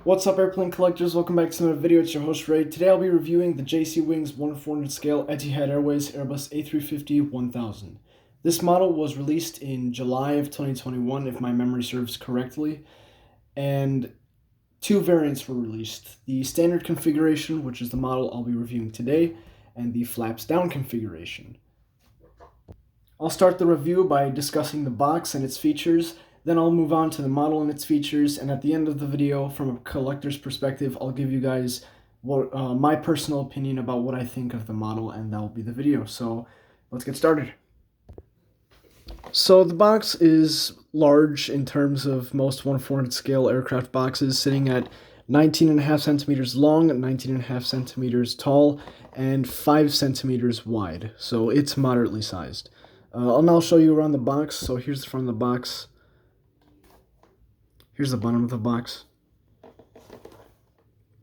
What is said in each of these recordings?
What's up, airplane collectors? Welcome back to another video. It's your host Ray. Today I'll be reviewing the JC Wings 1/400 scale Etihad Airways Airbus A350-1000. This model was released in July of 2021, if my memory serves correctly, and two variants were released. The standard configuration, which is the model I'll be reviewing today, and the flaps down configuration. I'll start the review by discussing the box and its features. Then I'll move on to the model and its features, and at the end of the video, from a collector's perspective, I'll give you guys my personal opinion about what I think of the model, and that will be the video. So let's get started. So the box is large in terms of most 1/400 scale aircraft boxes, sitting at 19.5 centimeters long, 19.5 centimeters tall, and 5 centimeters wide. So it's moderately sized. I'll now show you around the box. So here's the front of the box. Here's the bottom of the box.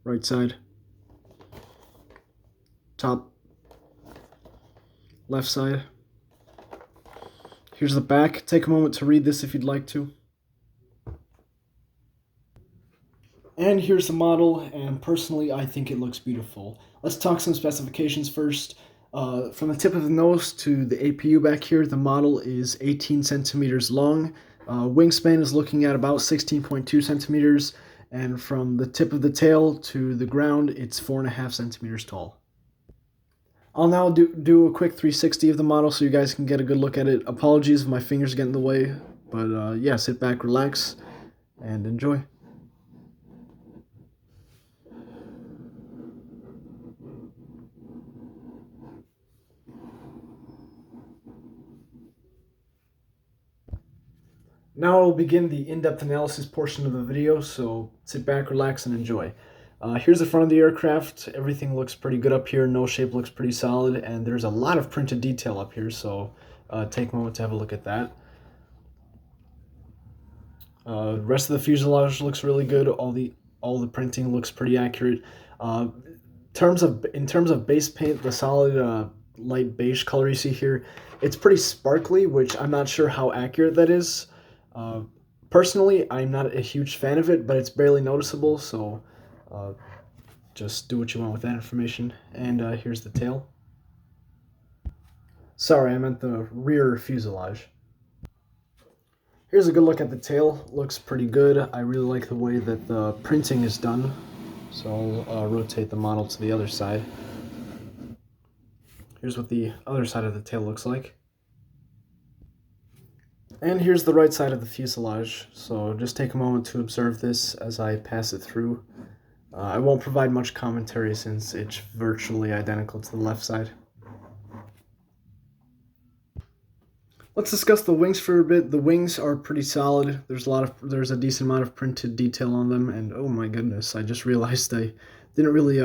Right side. Top. Left side. Here's the back. Take a moment to read this if you'd like to. And here's the model, and personally I think it looks beautiful. Let's talk some specifications first. From the tip of the nose to the APU back here, the model is 18 centimeters long. Wingspan is looking at about 16.2 centimeters, and from the tip of the tail to the ground, it's 4.5 centimeters tall. I'll now do a quick 360 of the model so you guys can get a good look at it. Apologies if my fingers get in the way, but yeah, sit back, relax, and enjoy. Now I'll begin the in-depth analysis portion of the video, so sit back, relax, and enjoy. Here's the front of the aircraft. Everything looks pretty good up here. Nose shape looks pretty solid, and there's a lot of printed detail up here, so take a moment to have a look at that. Rest of the fuselage looks really good. All the printing looks pretty accurate. In terms of base paint, the solid light beige color you see here, it's pretty sparkly, which I'm not sure how accurate that is. Personally, I'm not a huge fan of it, but it's barely noticeable, so just do what you want with that information. And here's the tail. Sorry, I meant the rear fuselage. Here's a good look at the tail. Looks pretty good. I really like the way that the printing is done. So I'll rotate the model to the other side. Here's what the other side of the tail looks like. And here's the right side of the fuselage, so just take a moment to observe this as I pass it through. I won't provide much commentary since it's virtually identical to the left side. Let's discuss the wings for a bit. The wings are pretty solid. There's a decent amount of printed detail on them, and oh my goodness, I just realized I didn't really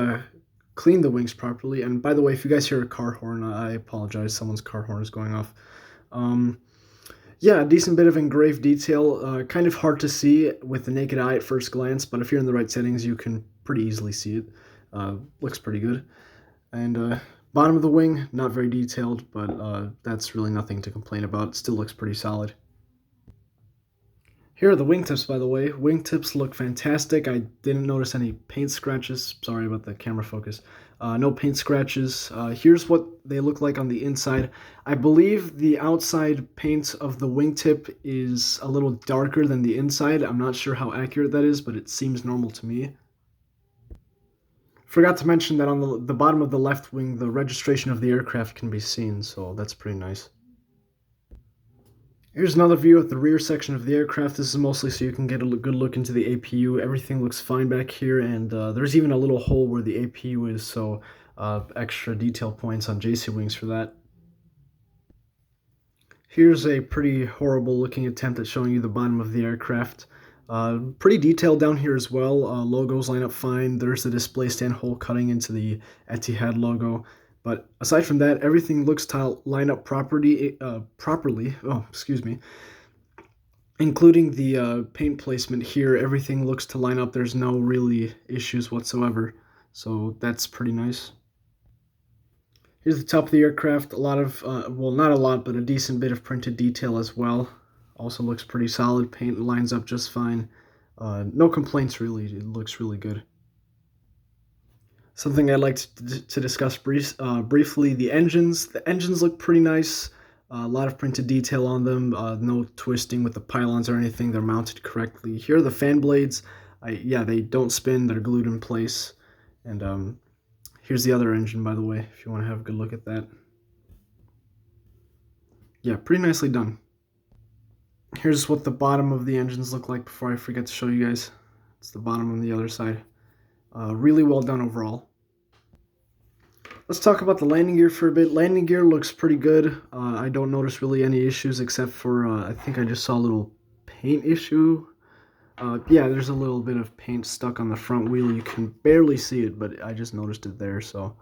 clean the wings properly. And by the way, if you guys hear a car horn, I apologize. Someone's car horn is going off. Yeah, a decent bit of engraved detail, kind of hard to see with the naked eye at first glance, but if you're in the right settings, you can pretty easily see it. Looks pretty good. And bottom of the wing, not very detailed, but that's really nothing to complain about. It still looks pretty solid. Here are the wingtips, by the way. Wingtips look fantastic. I didn't notice any paint scratches. Sorry about the camera focus. No paint scratches. Here's what they look like on the inside. I believe the outside paint of the wingtip is a little darker than the inside. I'm not sure how accurate that is, but it seems normal to me. Forgot to mention that on the bottom of the left wing, the registration of the aircraft can be seen, so that's pretty nice. Here's another view of the rear section of the aircraft. This is mostly so you can get a good look into the APU. Everything looks fine back here, and there's even a little hole where the APU is, so extra detail points on JC Wings for that. Here's a pretty horrible looking attempt at showing you the bottom of the aircraft. Pretty detailed down here as well. Logos line up fine. There's the display stand hole cutting into the Etihad logo. But aside from that, everything looks to line up properly. Including the paint placement here, everything looks to line up. There's no really issues whatsoever, so that's pretty nice. Here's the top of the aircraft. A lot of, well, not a lot, but a decent bit of printed detail as well. Also looks pretty solid. Paint lines up just fine. No complaints really, it looks really good. Something I'd like to discuss briefly, the engines. The engines look pretty nice. A lot of printed detail on them. No twisting with the pylons or anything. They're mounted correctly. Here are the fan blades. Yeah, they don't spin. They're glued in place. And here's the other engine, by the way, if you want to have a good look at that. Yeah, pretty nicely done. Here's what the bottom of the engines look like before I forget to show you guys. It's the bottom on the other side. Really well done overall. Let's talk about the landing gear for a bit. Landing gear looks pretty good. I don't notice really any issues except for, I think I just saw a little paint issue. Yeah, there's a little bit of paint stuck on the front wheel. You can barely see it, but I just noticed it there, so...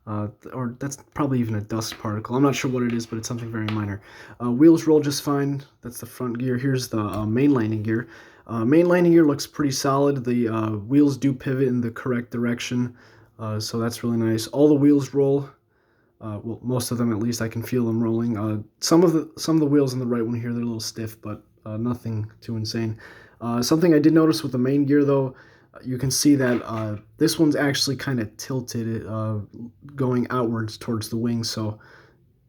or that's probably even a dust particle. I'm not sure what it is, but it's something very minor. Wheels roll just fine. That's the front gear. Here's the main landing gear. Main landing gear looks pretty solid. The wheels do pivot in the correct direction, so that's really nice. All the wheels roll. Well, most of them at least. I can feel them rolling. Some of the wheels on the right one here, they're a little stiff, but nothing too insane. Something I did notice with the main gear though, you can see that this one's actually kind of tilted, going outwards towards the wing, so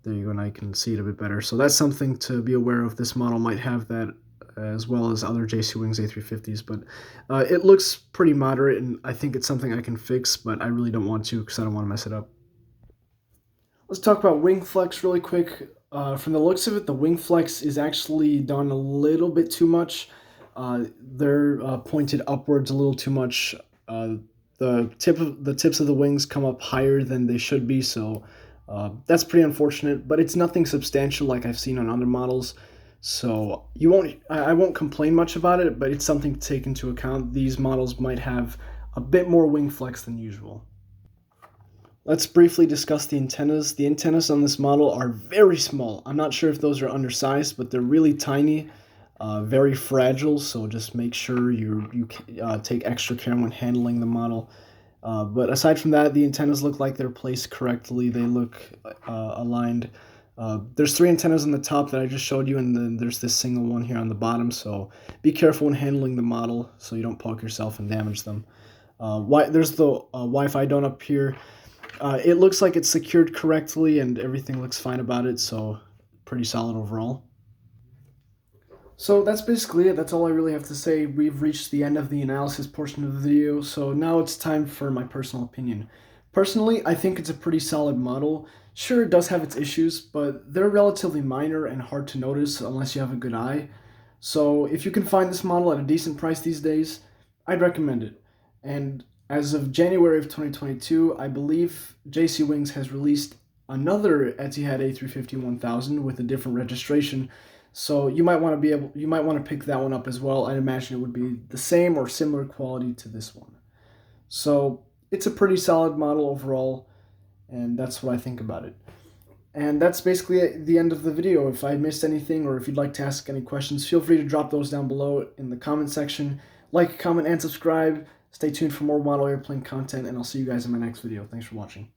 there you go, and I can see it a bit better. So that's something to be aware of. This model might have that as well as other JC Wings A350s, but it looks pretty moderate, and I think it's something I can fix, but I really don't want to because I don't want to mess it up. Let's talk about wing flex really quick. From the looks of it, the wing flex is actually done a little bit too much. They're pointed upwards a little too much. The tips of the wings come up higher than they should be, so that's pretty unfortunate. But it's nothing substantial like I've seen on other models, so I won't complain much about it. But it's something to take into account. These models might have a bit more wing flex than usual. Let's briefly discuss the antennas. The antennas on this model are very small. I'm not sure if those are undersized, but they're really tiny. Very fragile, so just make sure you take extra care when handling the model. But aside from that, the antennas look like they're placed correctly. They look aligned. There's 3 antennas on the top that I just showed you, and then there's this single one here on the bottom, so be careful when handling the model so you don't poke yourself and damage them. There's the Wi-Fi dome up here. It looks like it's secured correctly, and everything looks fine about it, so pretty solid overall. So that's basically it. That's all I really have to say. We've reached the end of the analysis portion of the video, so now it's time for my personal opinion. Personally, I think it's a pretty solid model. Sure, it does have its issues, but they're relatively minor and hard to notice unless you have a good eye. So if you can find this model at a decent price these days, I'd recommend it. And as of January of 2022, I believe JC Wings has released another Etihad A350-1000 with a different registration. So you might want to pick that one up as well. I'd imagine it would be the same or similar quality to this one. So it's a pretty solid model overall, and that's what I think about it. And that's basically the end of the video. If I missed anything or if you'd like to ask any questions, feel free to drop those down below in the comment section. Like, comment, and subscribe. Stay tuned for more model airplane content, and I'll see you guys in my next video. Thanks for watching.